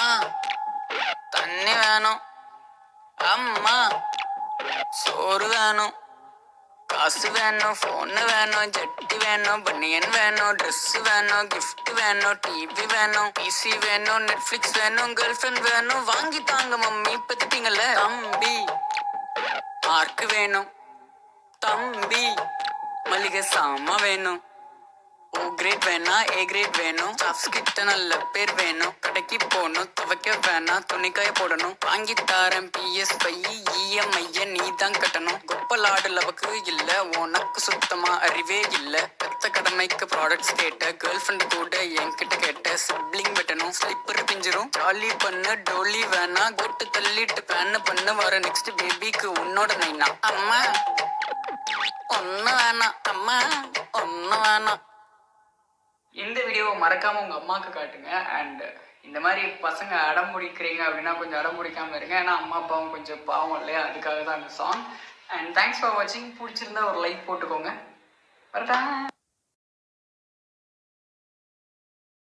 அம்மா தண்ணி வேணும், அம்மா சோறு வேணும், காசு வேணும், ஃபோனு வேணும், ஜட்டி வேணும், பனியன் வேணும், ட்ரெஸ் வேணும், கிஃப்ட் வேணும், டிவி வேணும், பிசி வேணும், நெட்ஃபிளிக்ஸ் வேணும், கேர்ள் ஃப்ரெண்ட் வேணும், வாங்கி தாங்க மம்மி பத்திட்டீங்கல்ல. தம்பி மார்க் வேணும், தம்பி மளிகை சாமா வேணும், ஓ கிரேட் வேணா ஏ கிரேட் வேணும், ஸ்டாஃப்ஸ் கிட்ட நல்ல பேர் வேணும், கடைக்கு போகணும், துவைக்க வேணாம், துணிக்காய போடணும், வாங்கி தாரேன் பிஎஸ் பை இஎம்ஐ நீ தான் கட்டணும், கொப்பலாடு லவக்கு இல்ல உனக்கு சுத்தமா அறிவே இல்ல, பெத்த கடமைக்கு ப்ராடக்ட்ஸ் கேட்ட கேர்ள் ஃப்ரெண்ட் கூட என்கிட்ட கேட்ட சிப்ளிங் வெட்டணும், ஸ்லிப்பர் பிஞ்சிரும், ஜாலி பண்ணு டோலி வேணா, கோட்டு தள்ளிட்டு பேன் பண்ணு, வர நெக்ஸ்ட் பேபிக்கு உன்னோட நைனா. அம்மா ஒன்னு வேணாம், அம்மா ஒன்னு வேணாம். இந்த வீடியோவை மறக்காம உங்க அம்மாவுக்கு காட்டுங்க. அண்ட் இந்த மாதிரி பசங்க அடம் பிடிக்கிறீங்க அப்படின்னா கொஞ்சம் அடம் பிடிக்காம இருங்க. ஏன்னா அம்மா அப்பாவும் கொஞ்சம் பாவம் இல்லையா, அதுக்காக தான் அந்த சாங். அண்ட் தேங்க்ஸ் ஃபார் வாட்சிங். பிடிச்சிருந்தா ஒரு லைக் போட்டுக்கோங்க. வரட்டா.